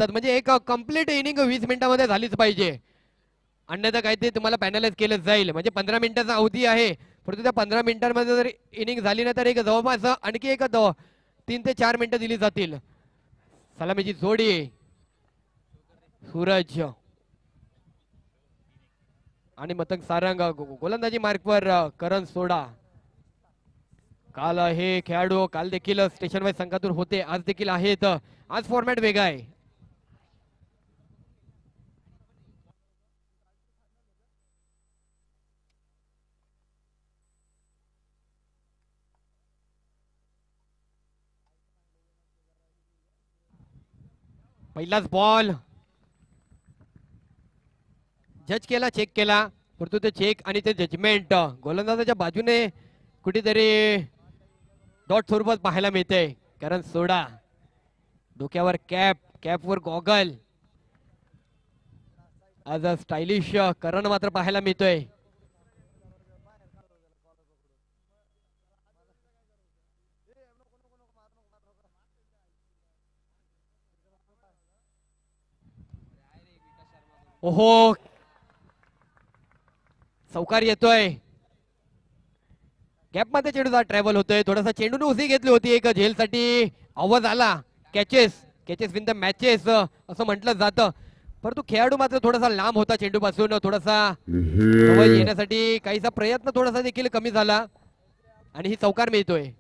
जातात. म्हणजे एक कंप्लीट इनिंग 20 मिनिटांमध्ये झालीच पाहिजे, अन्यथा काही ते तुम्हाला पॅनलाइज केलं जाईल. म्हणजे 15 मिनिटाचा अवधी आहे, परंतु त्या 15 मिनिटांमध्ये जर इनिंग झाली ना तर एक जवळपास आणखी एक 3 ते 4 मिनिटं दिली जातील. सलामीची जोडी सूरज आणि मतंग सारंग. गोलंदाजी मार्कवर करण सोडा. काल हे खेळाडू काल देखील स्टेशन वाईज संघातून होते, आज देखील आहेत. आज फॉर्मॅट वेगळा आहे. पहिलाच बॉल जज केला, चेक केला, परंतु ते चेक आणि ते जजमेंट गोलंदाजाच्या बाजूने कुठेतरी डॉट स्वरूपात पाहायला मिळते. कारण सोडा डोक्यावर कॅप, कॅपवर गॉगल, आज स्टायलिश करण मात्र पाहायला मिळतोय. ओहो, चौकार येतोय. गॅप मध्ये चेंडूचा ट्रॅव्हल होतोय. थोडासा चेंडूने उसी घेतली होती एक झेलसाठी, आवाज आला. Catches catches win the matches असं म्हटलं जातं, परंतु खेळाडू मात्र थोडासा लांब होता चेंडू पासून. थोडासा जवळ येण्यासाठी काहीसा प्रयत्न थोडासा देखील कमी झाला आणि ही चौकार मिळतोय.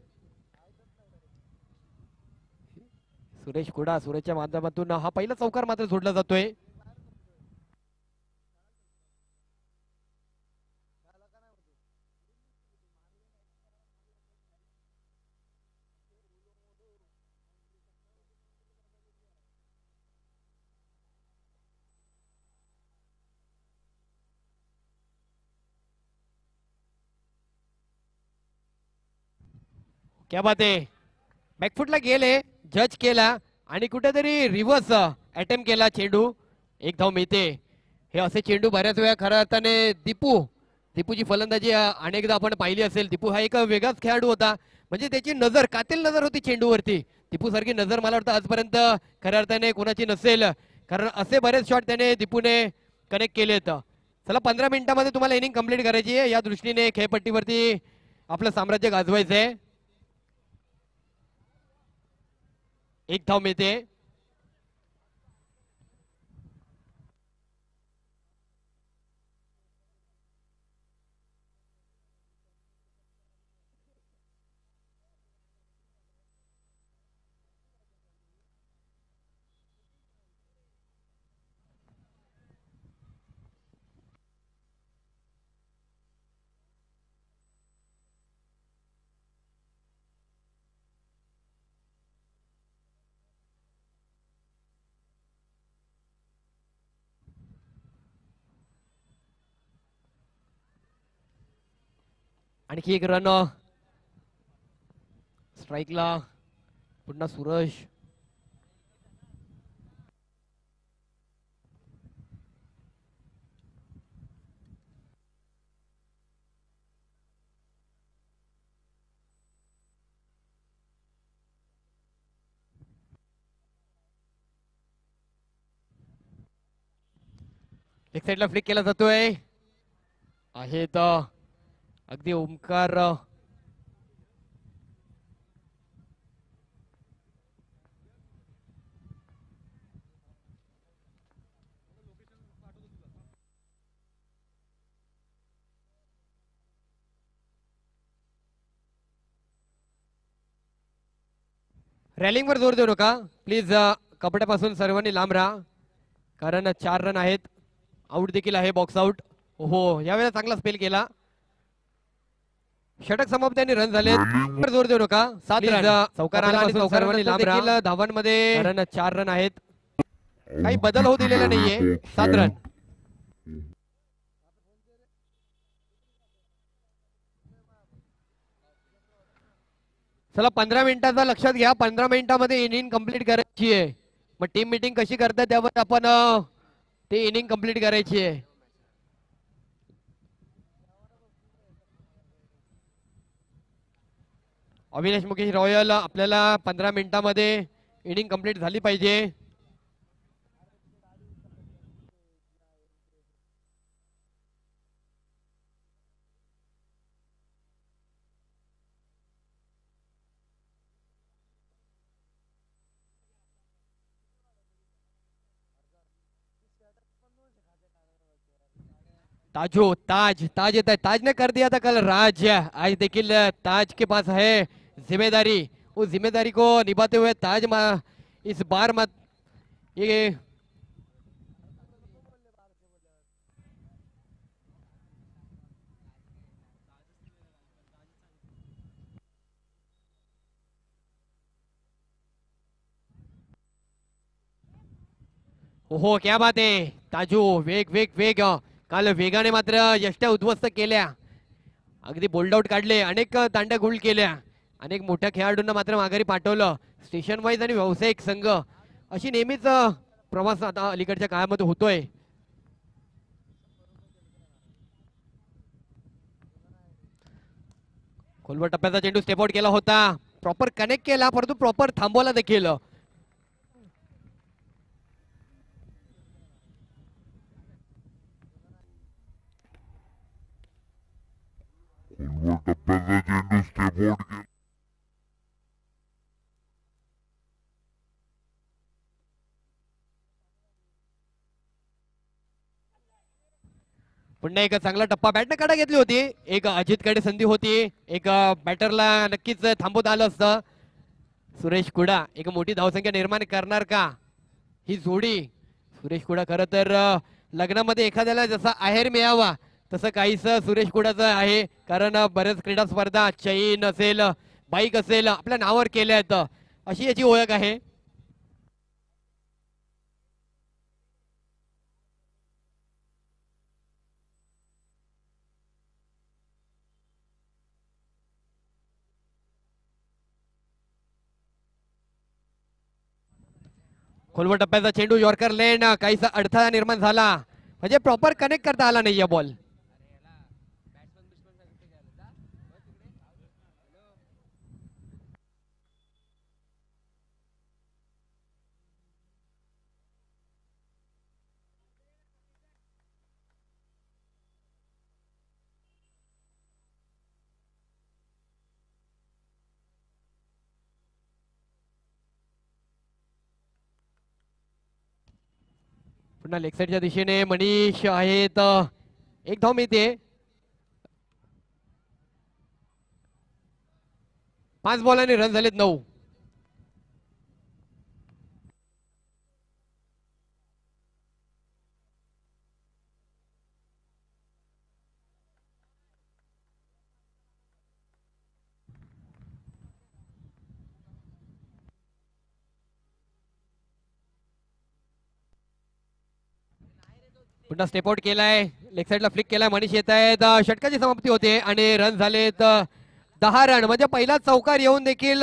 सुरेश कुडा, सुरेशच्या माध्यमातून हा पहिला चौकार मात्र सोडला जातोय. क्या बात आहे. बॅकफुटला गेले, जज केला आणि कुठेतरी रिव्हर्स अटेम्प्ट केला चेंडू. एक धाव मिळते. हे असे चेंडू बऱ्याच वेळा खऱ्या अर्थाने दीपूची फलंदाजी अनेकदा आपण पाहिली असेल. दीपू हा एक वेगळाच खेळाडू होता. म्हणजे त्याची नजर, कातिल नजर होती चेंडूवरती. दीपू सारखी नजर मला वाटतं आजपर्यंत खऱ्या अर्थाने कोणाची नसेल, कारण असे बरेच शॉट त्याने दीपूने कनेक्ट केलेत. चला 15 मिनिटांमध्ये तुम्हाला इनिंग कंप्लीट करायची आहे. या दृष्टीने खेळपट्टीवरती आपलं साम्राज्य गाजवायचंय. एक धाव मिळते. आणखी एक रन. स्ट्राईकला पुन्हा सूरज. एक साइडला फ्लिक केला जातोय. आहेत अगदी ओमकार रॅलिंग वर जोर देऊ नका प्लीज. कपड्यापासून सर्वांनी लांब राहा, कारण 4 रन आहेत. आउट देखील आहे, बॉक्स आउट. हो, यावेळेला चांगला स्पेल केला. षटक समाप्त आणि रन झाले. जोर देऊ नका. 7 रन. चौकार आला आणि सर्वांनी लांब राहा. धावांमध्ये कारण 4 रन आहेत. काही बदल होऊ दिलेला नाहीये. 7 रन. चला 15 मिनिटाचा लक्षात घ्या. 15 मिनिटांमध्ये इनिंग कंप्लीट करायची आहे. मग टीम मीटिंग कशी करतात त्यावर आपण ते इनिंग कंप्लीट करायची आहे. अविनाश मुकेश रॉयल, आपल्याला 15 मिनिटांमध्ये इनिंग कंप्लीट झाली पाहिजे. ताजो ताज ताज येता है, ताज ने कर दिया था कल राज, आज देखिल ताज के पास है जिम्मेदारी, उस जिम्मेदारी को निभाते हुए ताज इस बार मत ये ओहो क्या बात आहे ताजू, वेग वेग वेग, काल वेगाने मात्र यष्ट्या उद्ध्वस्त केल्या, अगदी बोल्ड आउट काढले, अनेक तांड्या गुल केल्या, अनेक मोठ्या खेळाडूंना मात्र माघारी पाठवलं. स्टेशन वाईज आणि व्यावसायिक संघ अशी नेहमीच प्रवास आता अलीकडच्या काळामध्ये होतोय. खोलवर टप्प्याचा चेंडू स्टेप आउट केला होता, प्रॉपर कनेक्ट केला परंतु प्रॉपर थांबवला देखील. टप्प्याचा चेंडू स्टेप आउट केला. पुन्हा एक चांगला टप्पा बॅटने कडा घेतली होती, एक अजितकडे संधी होती, एक बॅटरला नक्कीच थांबवता आलं असतं. सुरेश कुडा एक मोठी धावसंख्या निर्माण करणार का ही जोडी? सुरेश कुडा खरं तर लग्नामध्ये एखाद्याला जसा आहेर मिळावा तसं काहीच सुरेश कुडाचं आहे, कारण बरेच क्रीडा स्पर्धा चैन असेल बाईक असेल आपल्या नावावर केल्या आहेत, अशी याची ओळख आहे. खोलवर टप्प्याचा चेंडू यॉर्कर लेन, काहीसा अडथळा निर्माण झाला, म्हणजे प्रॉपर कनेक्ट करता आला नाही या बॉल. पुन्हा लेग साईडच्या दिशेने मनीष आहेत, एक धाव मिळते. 5 बॉलांनी रन झालेत 9. पुन्हा स्टेप आउट केलाय, लेग साईडला फ्लिक केलाय, मनीष येत आहेत, षटकाची समाप्ती होते आणि रन झालेत 10 रन, म्हणजे पहिला चौकार येऊन देखील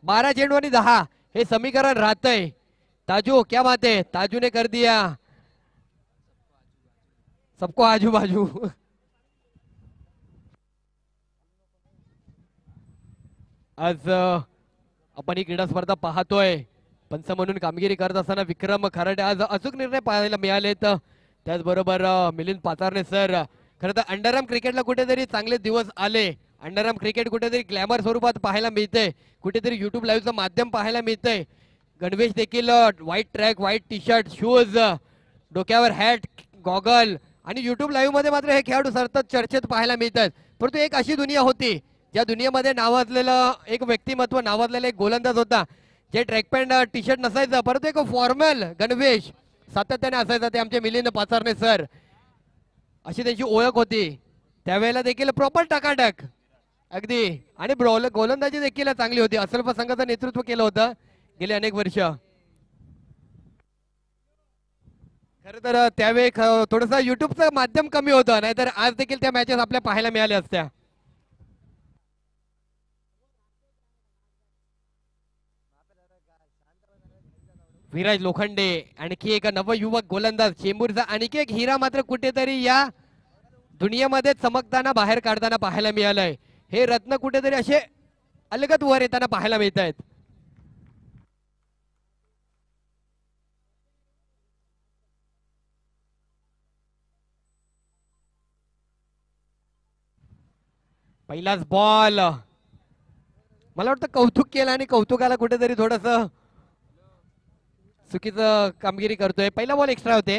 12 चेंडू आणि 10 हे समीकरण राहतंय. ताजू क्या बात है, ताजू ने कर दिया सबको आजू बाजू. आज आपण ही क्रीडा स्पर्धा पाहतोय, पंच म्हणून कामगिरी करत असताना विक्रम खराडे आज अचूक निर्णय पाहायला मिळालेत. त्याचबरोबर मिलिंद पाचारणे सर, खरं तर अंडरआर्म क्रिकेटला कुठेतरी चांगले दिवस आले, अंडरआर्म क्रिकेट कुठेतरी ग्लॅमर स्वरूपात पाहायला मिळतंय, कुठेतरी युट्यूब लाईव्हचं माध्यम पाहायला मिळतंय. गणवेश देखील white track, white T shirt, shoes, डोक्यावर हॅट, गॉगल आणि युट्यूब लाईव्ह मध्ये मात्र हे खेळाडू सतत चर्चेत पाहायला मिळतात. परंतु एक अशी दुनिया होती ज्या दुनियेमध्ये नावाजलेलं एक व्यक्तिमत्व, नावाजलेला एक गोलंदाज होता, जे ट्रॅक पॅन्ट टी शर्ट नसायचं परंतु एक फॉर्मल गणवेश सातत्याने असायचा, ते आमचे मिलिंद पाचारणे सर, अशी त्यांची ओळख होती. त्यावेळेला देखील प्रॉपर टकाटक अगदी, आणि गोलंदाजी देखील चांगली होती. असलफ संघाचं नेतृत्व केलं होतं गेले अनेक वर्ष. खरं तर त्यावेळी थोडंसं युट्यूबचं माध्यम कमी होतं, नाहीतर आज देखील त्या मॅचेस आपल्या पाहायला मिळाल्या असत्या. विराज लोखंडे आणखी एक नवयुवक गोलंदाज, चेंबूरचा आणखी एक हिरा मात्र कुठेतरी या दुनियेमध्ये चमकताना बाहेर काढताना पाहायला मिळालंय. हे रत्न कुठेतरी असे अलगद वर येताना पाहायला मिळत आहेत. पहिलाच बॉल, मला वाटतं कौतुक केलं आणि कौतुकाला कुठेतरी थोडस चुकीचं कामगिरी करतोय. पहिला बॉल एक्स्ट्रा होते.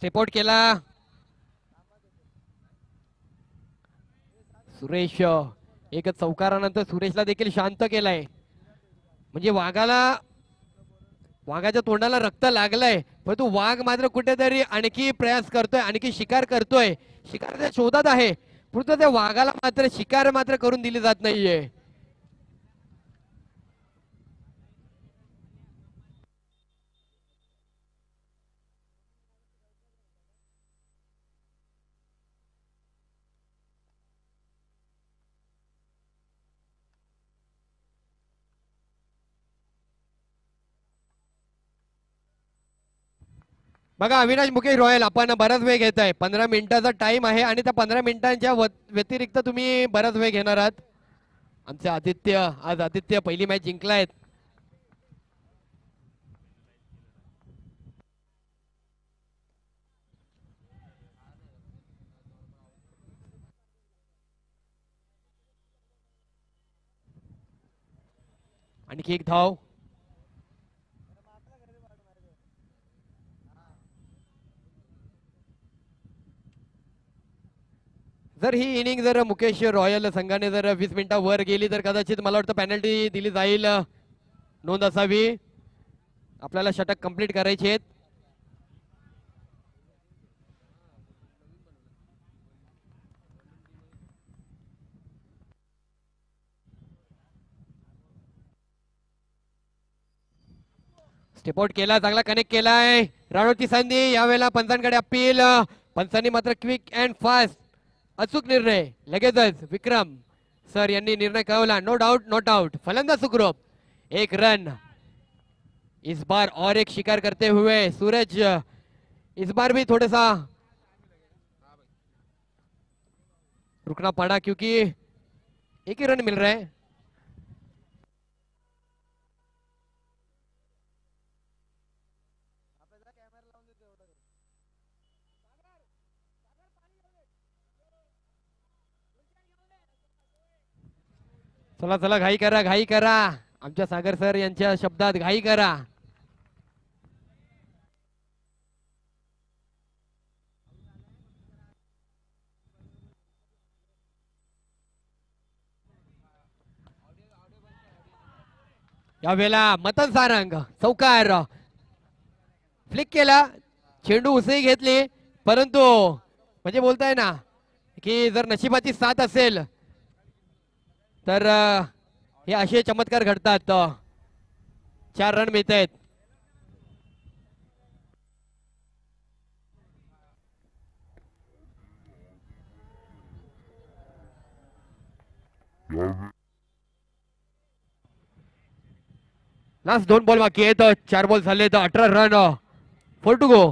स्टेप आउट केला सुरेश. एकच चौकारानंतर सुरेशला देखील शांत केलाय. म्हणजे वाघाच्या तोंडाला रक्त लागलंय, परंतु वाघ मात्र कुठेतरी आणखी प्रयास करतोय, आणखी शिकार करतोय, शिकाराच्या शोधात आहे, परंतु त्या वाघाला मात्र शिकार मात्र करून दिली जात नाहीये. बघा अविनाश मुकेश रॉयल, आपण बराच वेळ घेत आहे. 15 मिनिटाचा टाइम आहे आणि त्या 15 मिनिटांच्या व्यतिरिक्त तुम्ही बराच वेळ घेणार आहात. आमचे आदित्य पहिली मॅच जिंकलायत. आणखी एक धाव. जर ही इनिंग जर मुकेश रॉयल संघाने जर 20 मिनिटावर गेली तर कदाचित मला वाटतं पेनल्टी दिली जाईल, नोंद असावी. आपल्याला षटक कंप्लीट करायचे आहेत. स्टेप आउट केला, चांगला कनेक्ट केलाय. राणोची संधी, यावेळेला पंचांकडे अपील. पंचांनी मात्र क्विक अँड फास्ट अचूक निर्णय लगेचच विक्रम सर यांनी निर्णय कळवला. No doubt not out. फलंदाज सुखरूप, एक रन. इस बार और एक शिकार करते हुए सूरज, इस बार भी थोड़ा सा रुकना पड़ा क्योंकि एक ही रन मिल रहा है. चला चला, घाई करा घाई करा. आमच्या सागर सर यांच्या शब्दात घाई करा. यावेळेला मतन सारंग चौकार फ्लिक केला, चेंडू उसळी घेतली, परंतु म्हणजे बोलताय ना की जर नशिबाची साथ असेल तर हे असे चमत्कार घडतात. 4 रन मिळत आहेत. लास्ट 2 बॉल बाकी आहेत. 4 बॉल झाले तर 18 रन. 4 to go.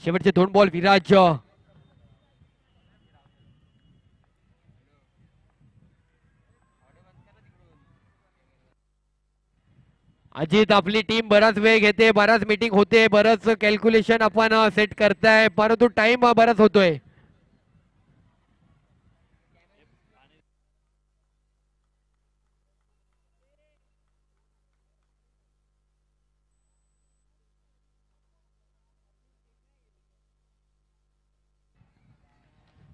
शेवटचे 2 बॉल विराज. अजित आपली टीम बराच वेळ घेते, बराच मीटिंग होते, बरंच कॅल्क्युलेशन आपण सेट करताय, परंतु टाइम बराच होतोय.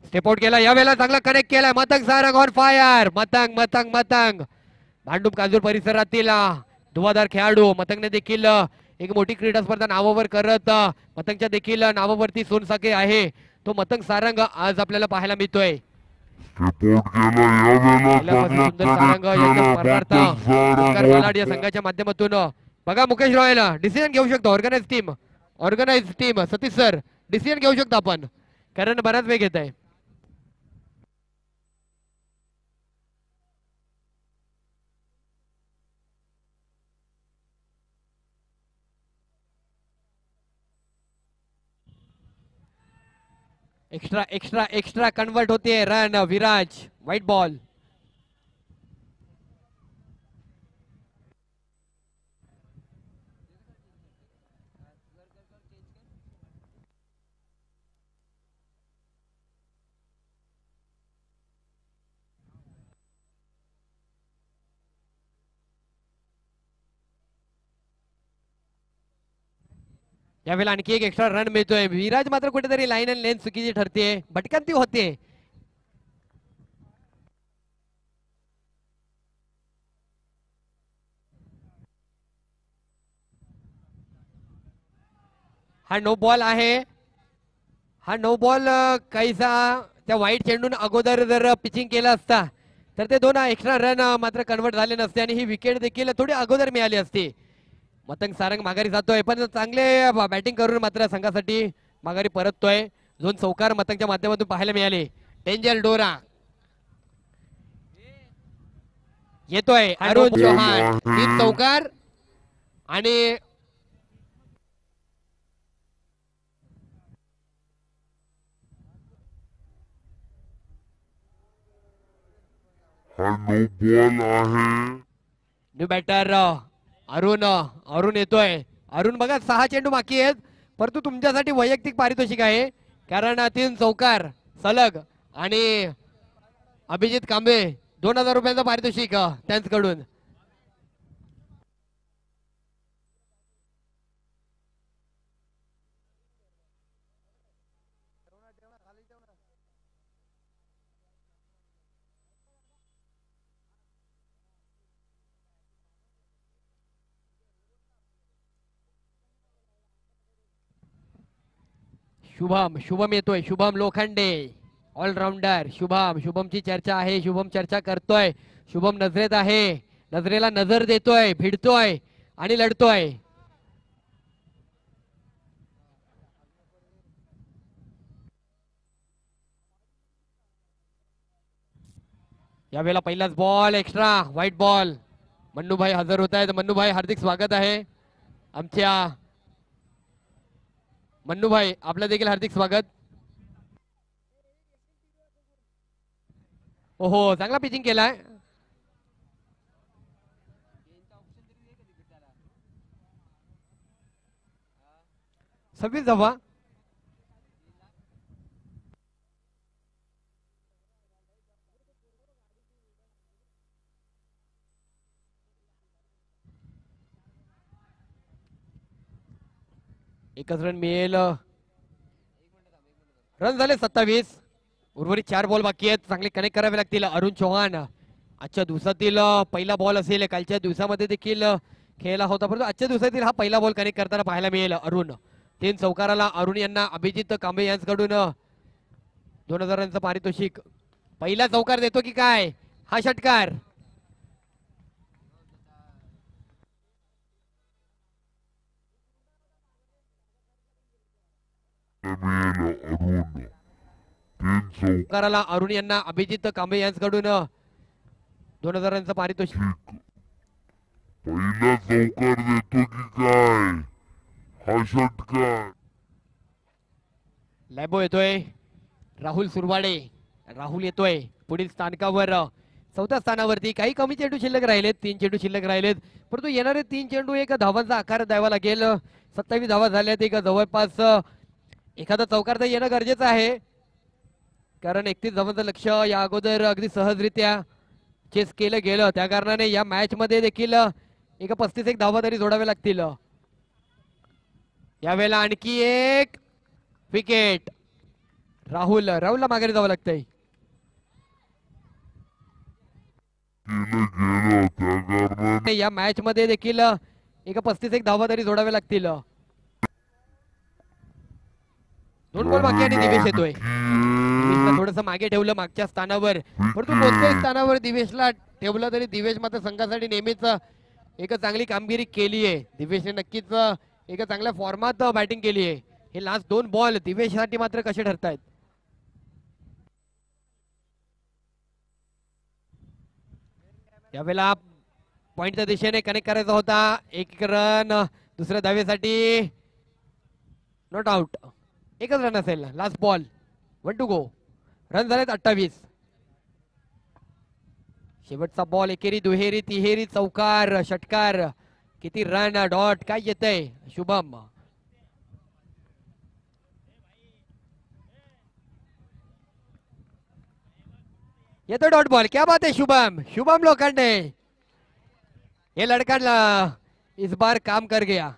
स्टेप आउट केला, यावेळेला चांगला कनेक्ट केलाय. Matang Sarang on fire. मतंग मतंग मतंग भांडूप काजूर परिसरातील धुवाधार खेळाडू. मतंगने देखील एक मोठी क्रीडा स्पर्धा नावावर करत मतंगच्या देखील नावावरती सोनसाके आहे. तो मतंग सारंग आज आपल्याला पाहायला मिळतोय. या संघाच्या माध्यमातून बघा मुकेश रॉयल डिसिजन घेऊ शकतो. Organise team Satish sir decision घेऊ शकतो आपण, कारण बराच वेळ घेत आहे. एक्स्ट्रा एक्स्ट्रा एक्स्ट्रा कन्वर्ट होते रन. Viraj white ball. यावेळेला आणखी एक एक्स्ट्रा रन मिळतोय. विराज मात्र कुठेतरी लाईन अँड लेंथ चुकीची ठरते, भटकंती होते. हा नो बॉल आहे. हा नो बॉल काहीसा त्या वाईट चेंडून अगोदर जर पिचिंग केलं असता तर ते 2 एक्स्ट्रा रन मात्र कन्वर्ट झाले नसते आणि ही विकेट देखील थोडी अगोदर मिळाली असती. मतंग सारंग माघारी जातोय, पण चांगले बॅटिंग करून मात्र संघासाठी माघारी परततोय. 2 चौकार मतंगच्या माध्यमातून पाहायला मिळाले. डेंजर डोरा येतोय. अरुण चौहान 3 चौकार आणि हा नो बॉल आहे. न्यू बॅटर अरुण येतोय. अरुण बघा 6 चेंडू बाकी आहेत, परंतु तुमच्यासाठी वैयक्तिक पारितोषिक आहे, कारण 3 चौकार सलग आणि अभिजित कांबे 2000 रुपयांचं पारितोषिक त्यांच्याकडून. शुभम येतोय. शुभम लोखंडे ऑलराऊंडर. शुभमची चर्चा आहे. शुभम चर्चा करतोय. शुभम नजरेत आहे. नजरेला नजर देतोय, भिडतोय आणि लढतोय. यावेळेला पहिलाच बॉल एक्स्ट्रा व्हाईट बॉल. मन्नूभाई हजर होत आहेत. मन्नूभाई हार्दिक स्वागत आहे आमच्या. मन्नूभाई आपलं देखील हार्दिक स्वागत. ओहो चांगला पिचिंग केलाय. 26 धावा. एकच रन मिळेल. रन झाले 27. उर्वरित 4 बॉल बाकी आहेत, चांगले कनेक्ट करावे लागतील. अरुण चौहान आजच्या दिवसातील पहिला बॉल असेल. कालच्या दिवसामध्ये देखील खेळला होता, परंतु आजच्या दिवसातील हा पहिला बॉल कनेक्ट करताना पाहायला मिळेल. अरुण 3 चौकाराला अरुण यांना अभिजित कांबे यांच्याकडून 2000 रनचं पारितोषिक. पहिला चौकार देतो की काय हा षटकार. अरुण 3 चौकाराला अरुण यांना अभिजित कांबे यांच्याकडून 2000 रनचं पारितोषिक. पहिला चौकार देतो की काय हा षटकार. लॅबो येतोय. राहुल सुरवाडे. राहुल येतोय पुढील स्थानकावर. 4थ्या स्थानावरती. काही कमी चेंडू शिल्लक राहिलेत. 3 चेंडू शिल्लक राहिलेत, परंतु येणारे 3 चेंडू एक धावांचा आकार द्यावा लागेल. 27 धावा झाल्यात. एक जवळपास एखादा चौकार तर येणं गरजेचं आहे, कारण 31 धावांचं लक्ष या अगोदर अगदी सहजरित्या चेस केलं गेलं. त्या कारणाने या मॅच मध्ये देखील एक 35 धावा तरी जोडाव्या लागतील. यावेळेला आणखी एक विकेट. राहुलला माघारी जावं लागतंय. या मॅच मध्ये देखील एक 35 धावा तरी जोडाव्या लागतील. 2 बॉल बाकी आणि दिवेश येतोय. दिवेशला थोडस मागे ठेवलं मागच्या स्थानावर, परंतु कोणत्याही स्थानावर दिवेशला ठेवलं तरी दिवेश मात्र संघासाठी नेहमीच एक चांगली कामगिरी केली आहे. दिवेशने नक्कीच एक चांगल्या फॉर्मात बॅटिंग केली आहे. हे लास्ट 2 बॉल दिवेशसाठी मात्र कसे ठरतायत. यावेळेला पॉइंटच्या दिशेने कनेक्ट करायचा होता. 1 रन दुसऱ्या धावेसाठी. Not out. एकच रन असेल. Last ball 1 to go. Run झालेत 28. शेवटचा बॉल. एकेरी दुहेरी तिहेरी चौकार षटकार. किती रन डॉट काय येतंय. शुभम येतो डॉट बॉल. क्या बात है शुभम लोखंडे. ये लड़का इस बार काम कर गया.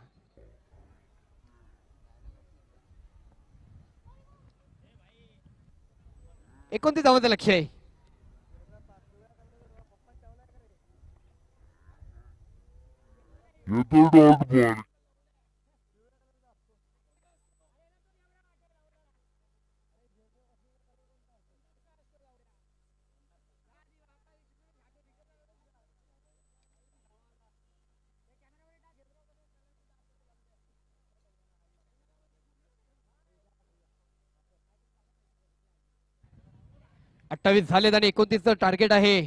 29 धावांचं लक्ष आहे. येतो डॉट बॉल. 28 झालेत आणि 29चं टार्गेट आहे.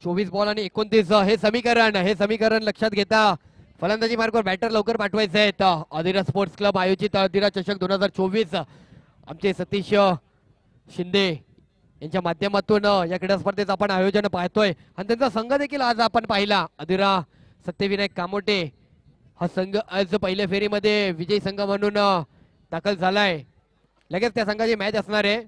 24 बॉल आणि 29 हे समीकरण लक्षात घेता फलंदाजी मार्गावर बॅटर लवकर पाठवायचे आहेत. अधिरा स्पोर्ट्स क्लब आयोजित अधिरा चषक 2024 आमचे सतीश शिंदे यांच्या माध्यमातून या क्रीडा स्पर्धेचं आपण आयोजन पाहतोय आणि त्यांचा संघ देखील आज आपण पाहिला. अधिरा सत्यविनायक कामोटे हा संघ आज पहिल्या फेरीमध्ये विजयी संघ म्हणून दाखल झालाय. लगेच त्या संघाची मॅच असणार आहे.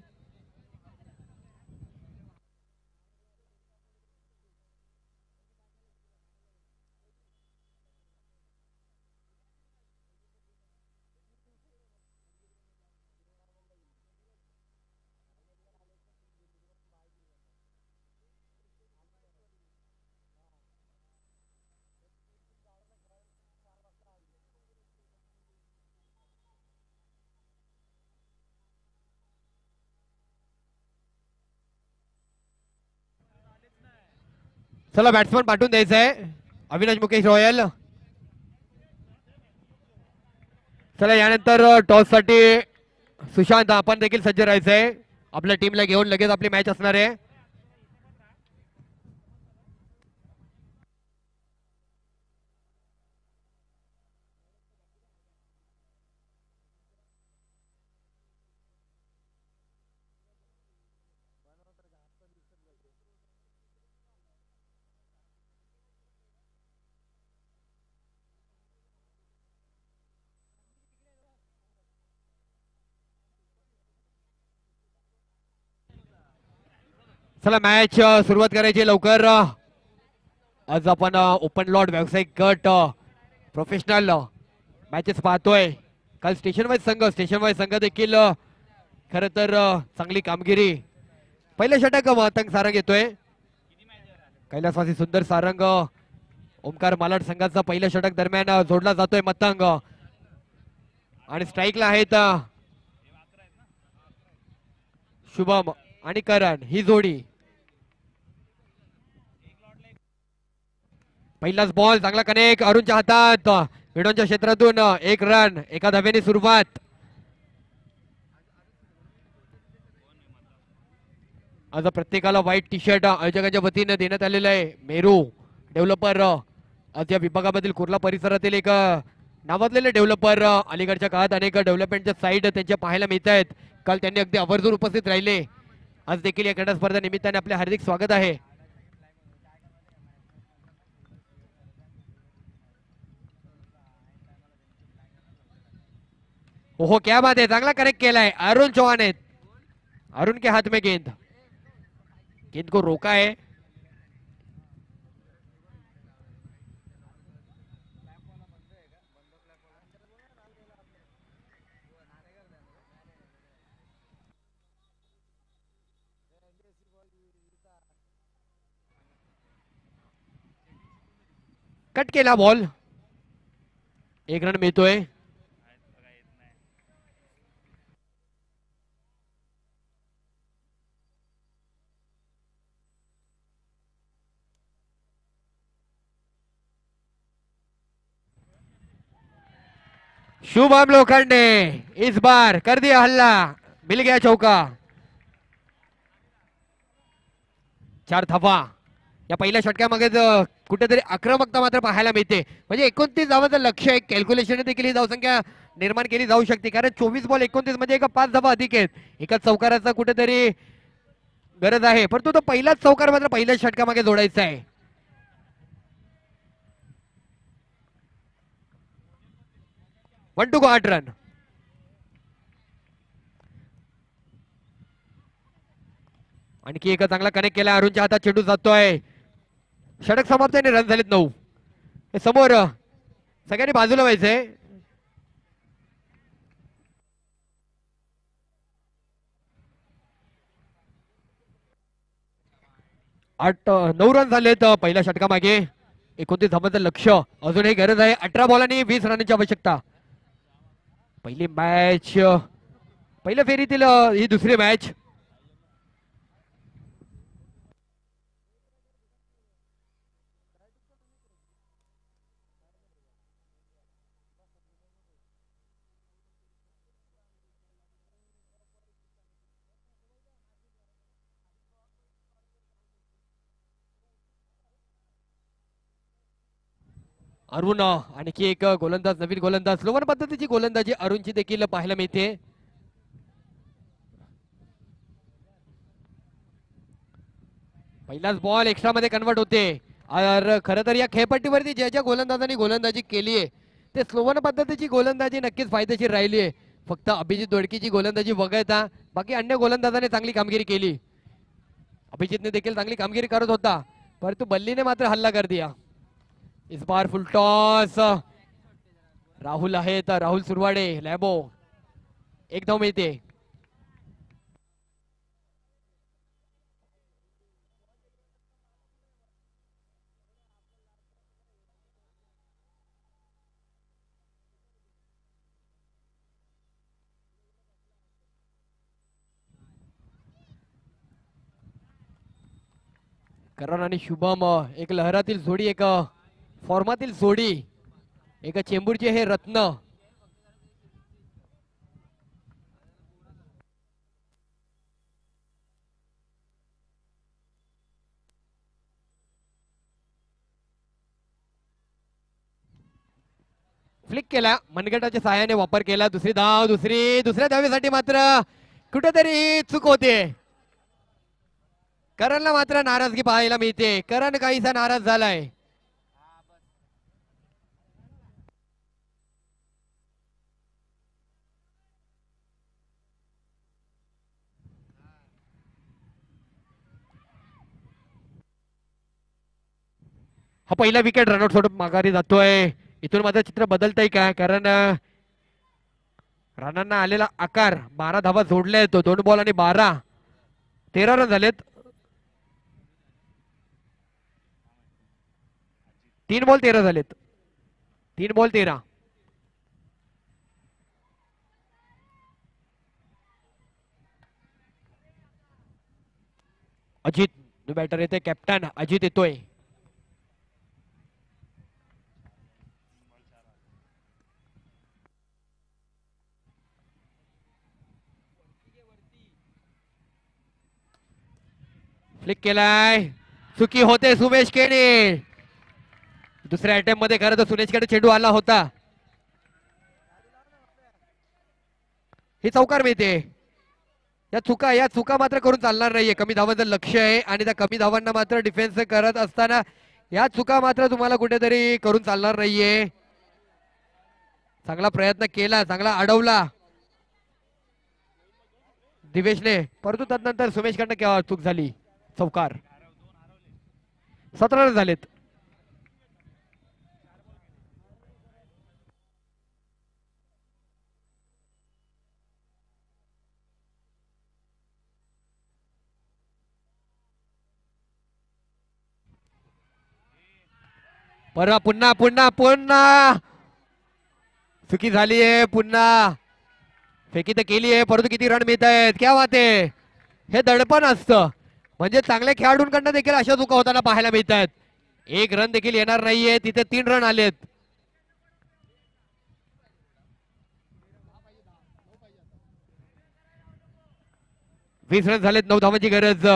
चला बॅट्समन पाठवून द्यायचा आहे. अविनाश मुकेश रॉयल. चला यानंतर टॉस साठी सुशांत आपण देखील सज्ज राहायचंय. आपल्या टीमला घेऊन लगेच आपली मॅच असणार आहे. चला मॅच सुरुवात करायची लवकर. आज आपण ओपन लॉट व्यावसायिक गट प्रोफेशनल मॅचेस पाहतोय. काल स्टेशन वाईज संघ देखील खर तर चांगली कामगिरी. पहिलं षटक मतंग सारंग येतोय. कैलासवासी सुंदर सारंग ओमकार मालाड संघाचा पहिल्या षटक दरम्यान जोडला जातोय मतंग आणि स्ट्राईकला आहेत शुभम आणि करण ही जोडी. पहिलाच बॉल चांगला कनेक्ट अरुणच्या हातात. विडोनच्या क्षेत्रातून एक रन एका धाव्याने सुरुवात. आज प्रत्येकाला व्हाईट टी शर्ट आयोजकांच्या वतीने देण्यात आलेलं आहे. मेरू डेव्हलपर आज या विभागामधील कुर्ला परिसरातील एक नावाजलेले डेव्हलपर. अलीकडच्या काळात अनेक डेव्हलपमेंटच्या साईट त्यांच्या पाहायला मिळत आहेत. काल त्यांनी अगदी आवर्जून उपस्थित राहिले. आज देखील या क्रीडा स्पर्धा निमित्ताने आपले हार्दिक स्वागत आहे. ओहो क्या बात है, चांगला करेक्ट केलाय. अरुण चौहान आहेत. अरुण के हाथ में गेंद को रोका है. कट केला बॉल. एक रन मिळतोय. शुभम लोखंडे इस बार कर दिया हल्ला. मिल गया चौका. 4 धावा. या पहिल्या षटक्यामागे कुठेतरी आक्रमकता मात्र पाहायला मिळते. म्हणजे 29 धावांचं लक्ष आहे. कॅल्क्युलेशन देखील ही धावसंख्या निर्माण केली जाऊ शकते कारण 24 बॉल 29 मध्ये एका 5 धावा अधिक आहेत. एकाच चौकाराचा कुठेतरी गरज आहे परंतु तो पहिलाच चौकार मात्र पहिल्याच षटकामागे जोडायचा आहे. One to go 8 run. आणखी एक चांगला कनेक्ट केला. अरुणच्या हातात चेंडू जातोय. षटक समाप्त आणि रन झालेत 9. समोर सगळ्यांनी बाजूला व्हायचंय. 9 रन झालेत पहिल्या षटकामागे. 29 धावांचं लक्ष. अजूनही गरज आहे 18 बॉलांनी 20 रनांची आवश्यकता. पहिली मॅच पहिल्या फेरीतील ही दुसरी मॅच. अरुण आणखी एक गोलंदाज, नवीन गोलंदाज. स्लोवर पद्धतीची गोलंदाजी अरुणची देखील पाहायला मिळते. पहिलाच बॉल एक्स्ट्रा मध्ये कन्वर्ट होते. खरं तर या खेळपट्टीवरती ज्या ज्या गोलंदाजांनी गोलंदाजी केली आहे ते स्लोवन पद्धतीची गोलंदाजी नक्कीच फायदेशीर राहिली आहे. फक्त अभिजित दोडकीची गोलंदाजी वगळता बाकी अन्य गोलंदाजाने चांगली कामगिरी केली. अभिजितने देखील चांगली कामगिरी करत होता परंतु बल्लीने मात्र हल्ला कर दिया. इस बार फुल टॉस. राहुल आहेत, राहुल सुरवाडे, लॅबो. एक धाव मिळते. करण आणि शुभम एक लहरातील जोडी, एक फॉर्मातील जोडी, एक चेंबूरचे हे रत्न. फ्लिक केला, मनगटाच्या साहाय्याने वापर केला. दुसरी धाव, दुसऱ्या धावेसाठी मात्र कुठेतरी चूक होते. करणला मात्र नाराजगी पाहायला मिळते. करण काहीसा नाराज झालाय. हा पहिला विकेट रनआउट सोडून माघारी जातोय. इथून माझं चित्र बदलतंय का? कारण रनांना आलेला आकार 12 धावा जोडल्या येतो. 2 बॉल आणि 12, 13 रन झालेत. 3 बॉल 13 झालेत. 3 बॉल 13. अजित बॅटर येते, कॅप्टन अजित येतोय. फ्लिक केलाय, चुकी होते सुमेश केने. दुसऱ्या अटेम्प्ट मध्ये खरं तर सुरेशकडे चेंडू आला होता. ही चौकार मिळते. या चुका मात्र करून चालणार नाहीये. कमी धावांचं लक्ष आहे आणि त्या कमी धावांना मात्र डिफेन्स करत असताना या चुका मात्र तुम्हाला कुठेतरी करून चालणार नाहीये. चांगला प्रयत्न केला, चांगला अडवला दिवेशने, परंतु तदनंतर सुमेशकडनं चूक झाली. चौकार. 17 रन झालेत. पुन्हा चुकी झाली आहे. पुन्हा फेकी तर केली आहे परंतु किती रन मिळत आहेत. क्या बात आहे. हे दडपण असतं म्हणजे चांगल्या खेळाडूंकडनं देखील अशा चुका होताना पाहायला मिळत आहेत. 1 रन देखील येणार नाहीये. तिथे 3 रन आलेत. वीस रन झालेत. 9 धावांची गरज.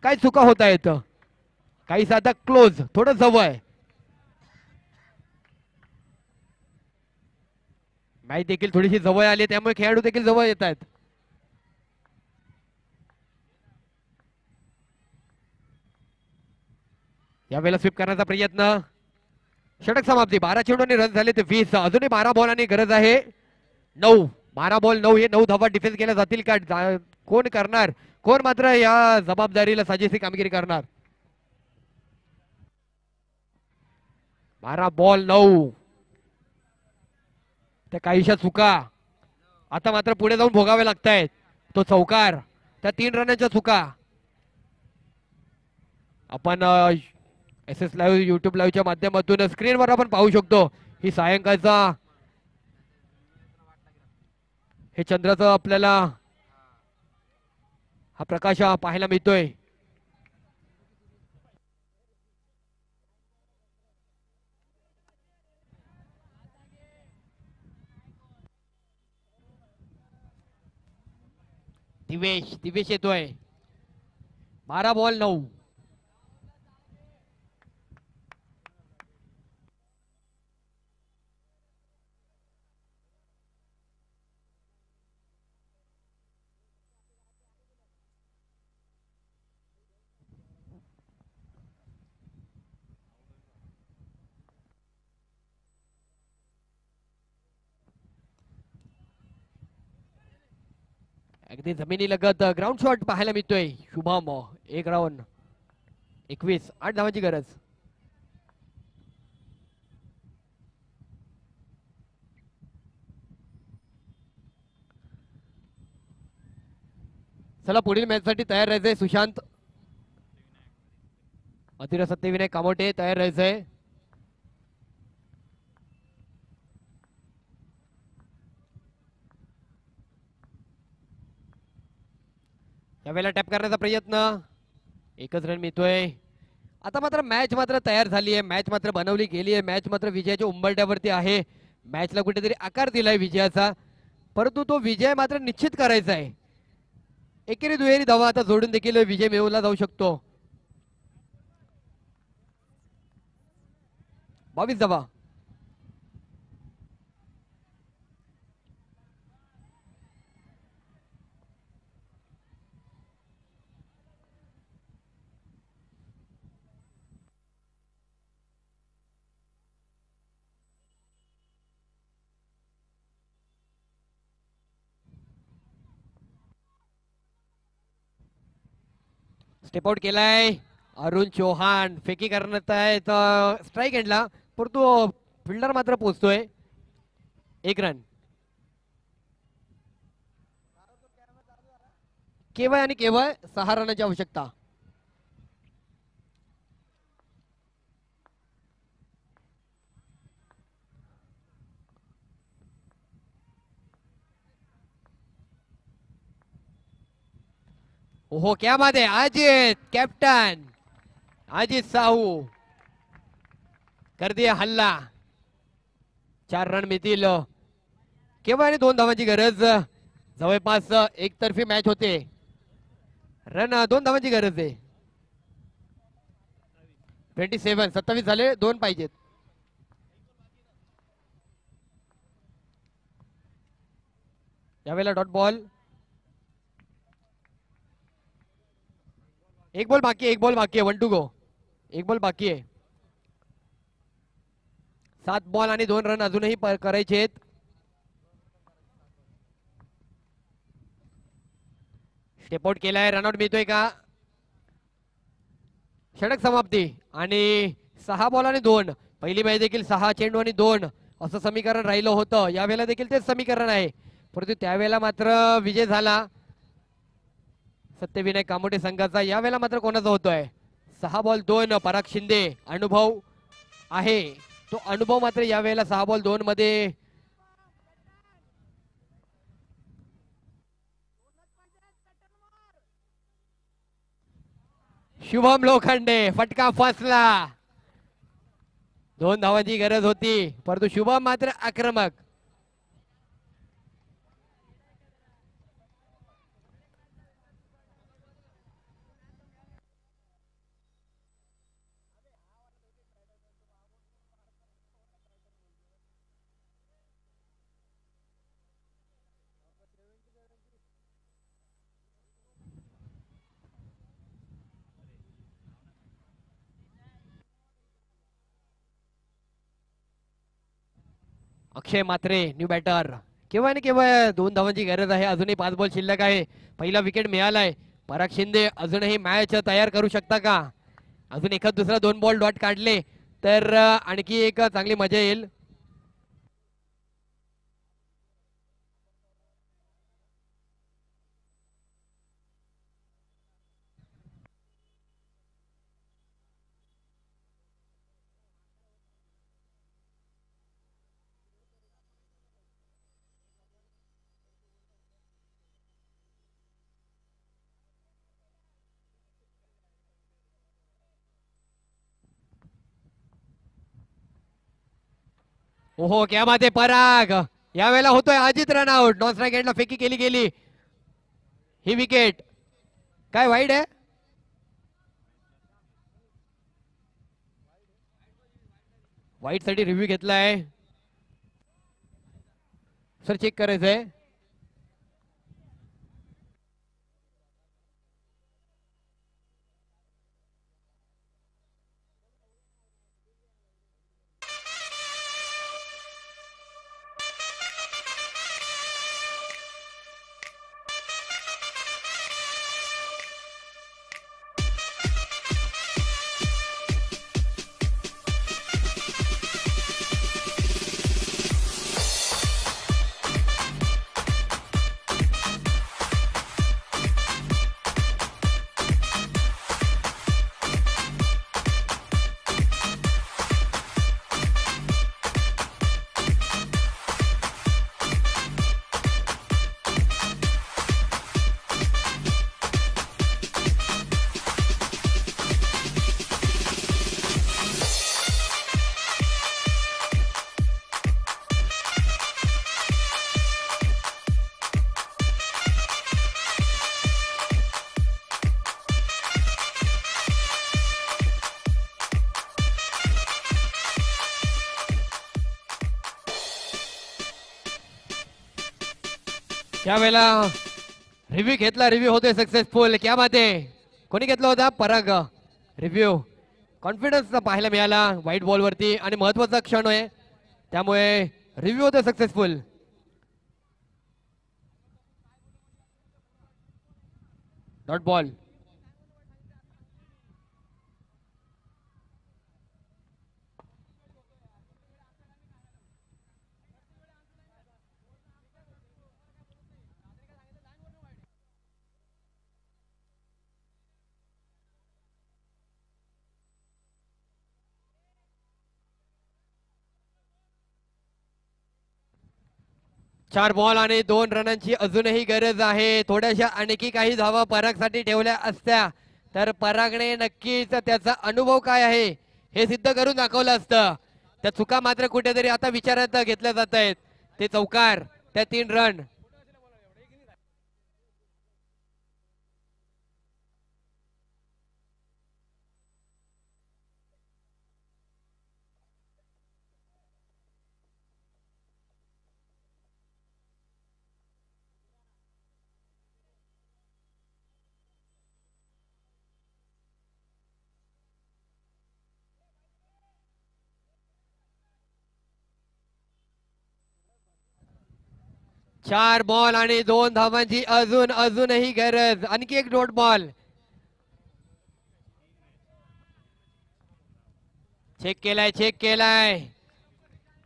काय चुका होत आहेत. काही साधा क्लोज, थोडं जवळ. मॅच देखील थोडीशी जवळ आली त्यामुळे खेळाडू देखील जवळ येत आहेत. यावेळेला स्वीप करण्याचा प्रयत्न. षटक समाप्ती. 12 चेंडूंनी रन झाले ते 20. अजूनही 12 बॉलांनी गरज आहे 9. 12 बॉल 9. हे 9 धावा डिफेन्स केल्या जातील का? कोण करणार? कोण मात्र या जबाबदारीला साजेशी कामगिरी करणार? 12 बॉल 9. त्या काहीशा चुका आता मात्र पुढे जाऊन भोगावे लागतायत. तो चौकार त्या 3 रनांच्या चुका. आपण एस एस लाईव्ह युट्यूब लाईव्हच्या माध्यमातून स्क्रीनवर आपण पाहू शकतो ही सायंकाळचा हे चंद्राचं आपल्याला हा प्रकाश पाहायला मिळतोय. दिवेश येतोय. 12 बॉल 9. अगदी जमिनी लगत ग्राउंड शॉट पाहायला मिळतोय. शुभम 1 राऊंड 21. 8 धावांची गरज. चला पुढील मॅच साठी तयार राहायचंय. सुशांत अतिर सत्यविनायक कामोटे तयार राहायचंय. यावेळेला टॅप करण्याचा प्रयत्न. एकच रन मिळतोय. आता मात्र मॅच मात्र तयार झाली आहे. मॅच मात्र बनवली गेली आहे. मॅच मात्र विजयाच्या उंबरठ्यावरती आहे. मॅचला कुठेतरी आकार दिलाय विजयाचा, परंतु तो विजय मात्र निश्चित करायचा आहे. एकेरी दुहेरी धावा आता जोडून देखील विजय मिळवला जाऊ शकतो. 22 धावा. स्टेप आउट केलाय अरुण चौहान. फेकी करण्यात आहेत स्ट्राईक एंडला, परंतु फिल्डर मात्र पोहोचतोय. 1 रन. केवळ आणि केवळ 6 रनाची आवश्यकता. ओहो क्या बात है. अजित कॅप्टन अजित साहू कर दिया हल्ला. 4 रन मिळतील. केवळ आणि 2 धावांची गरज. जवळपास एकतर्फी मॅच होते. रन 2 धावांची गरज आहे. 27 झाले. 2 पाहिजेत. यावेळेला डॉट बॉल. 1 बॉल बाकी आहे. 1 बॉल बाकी आहे. 1 टू गो. 1 बॉल बाकी आहे. 7 बॉल आणि 2 रन अजूनही करायचे आहेत. स्टेप आउट केलाय. रनआउट मिळतोय का. षटक समाप्ती आणि 6 बॉल आणि 2. पहिली मॅच देखील 6 चेंडू आणि 2 असं समीकरण राहिलं होतं. यावेळेला देखील तेच समीकरण आहे, परंतु त्यावेळेला मात्र विजय झाला सत्यविनायक कामोटे संघाचा. यावेळेला मात्र कोणाचा होतोय. 6 बॉल 2. पराग शिंदे अनुभव आहे, तो अनुभव मात्र यावेळेला 6 बॉल 2 मध्ये शुभम लोखंडे. फटका फसला. 2 धावांची गरज होती, परंतु शुभम मात्र आक्रमक. अक्षय मात्रे न्यू बॅटर. केव्हा आणि केव्हा 2 धावांची गरज आहे. अजूनही 5 बॉल शिल्लक आहे. पहिला विकेट मिळालाय. पराग शिंदे अजूनही मॅच तयार करू शकता का. अजून एखाद दुसरा 2 बॉल डॉट काढले तर आणखी एक चांगली मजा येईल. ओहो क्या बात आहे पराग. यावेळेला होतोय Ajit run out. Non strike एंडला फेकी केली गेली ही विकेट. काय वाईट आहे. वाईट साठी रिव्ह्यू घेतलाय. सर चेक करायचंय. यावेळेला रिव्ह्यू घेतला. रिव्ह्यू होते सक्सेसफुल. क्या बात आहे. कोणी घेतला होता पराग रिव्ह्यू. कॉन्फिडन्स पाहायला मिळाला व्हाईट बॉल वरती आणि महत्वाचा क्षण आहे त्यामुळे रिव्ह्यू होते सक्सेसफुल. Dot ball. 4 बॉल आणि 2 रनांची अजूनही गरज आहे. थोड्याशा आणखी काही धावा परागसाठी ठेवल्या असत्या तर परागने नक्कीच त्याचा अनुभव काय आहे हे सिद्ध करून दाखवलं असतं. त्या चुका मात्र कुठेतरी आता विचारात घेतल्या जात आहेत. ते चौकार त्या 3 रन. 4 बॉल आणि 2 धावांची अजूनही गरज. आणखी एक डॉट बॉल. चेक केलाय.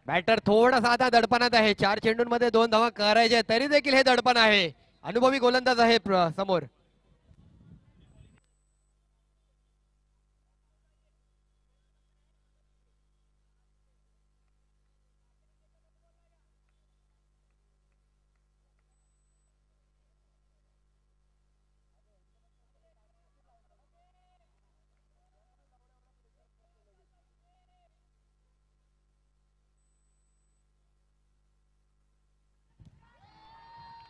बॅटर थोडासा आता दडपणात आहे. 4 चेंडूंमध्ये 2 धावा करायच्या तरी देखील हे दडपण आहे. अनुभवी गोलंदाज आहे समोर.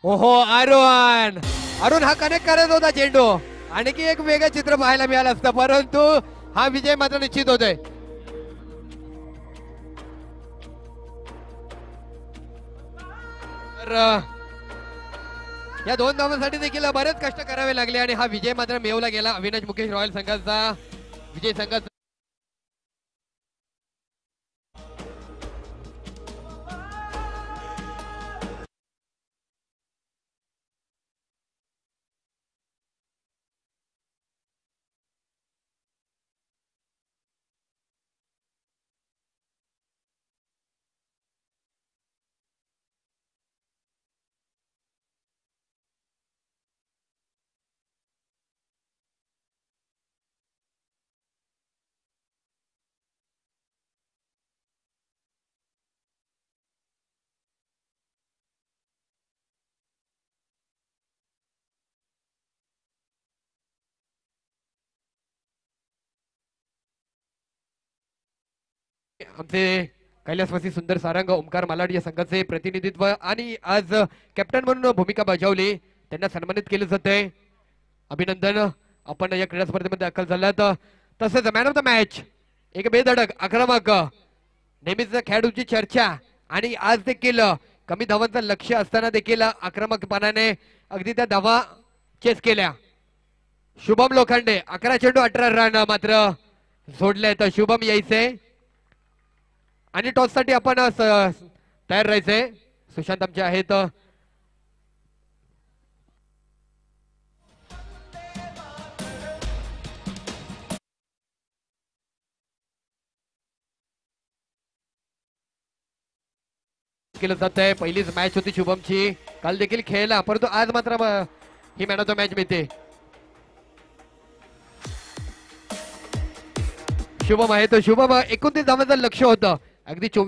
ओहो अरुण हा कनेक्ट करत होता चेंडू. आणखी एक वेगळं चित्र पाहायला मिळालं असतं परंतु हा विजय मात्र निश्चित होतोय. तर या 2 धावांसाठी देखील बरेच कष्ट करावे लागले आणि हा विजय मात्र मिळवला गेला अविनाश मुकेश रॉयल संघाचा. विजय संघाचा आमचे कैलासवासी सुंदर सारंग ओमकार मालाड या संघाचे प्रतिनिधित्व आणि आज कॅप्टन म्हणून भूमिका बजावली, त्यांना सन्मानित केले जाते. अभिनंदन, आपण या क्रीडा स्पर्धेमध्ये दाखल झालात. तसेच मॅन ऑफ द मॅच, एक बेधडक आक्रमक, नेहमीच खेळाडूची चर्चा आणि आज देखील कमी धावांचं लक्ष असताना देखील आक्रमकपणाने अगदी त्या धावा चेस केल्या. शुभम लोखंडे 11 चेंडू 18 रन मात्र जोडले. तर शुभम यायचे आणि टॉस साठी आपण तयार राहायचे. सुशांत आमचे आहेत. केलं जात आहे. पहिलीच मॅच होती शुभमची, काल देखील खेळला, परंतु आज मात्र he man of the match मिळते. शुभम आहे तो शुभम 29 धावांचं लक्ष होतं, अगदी 24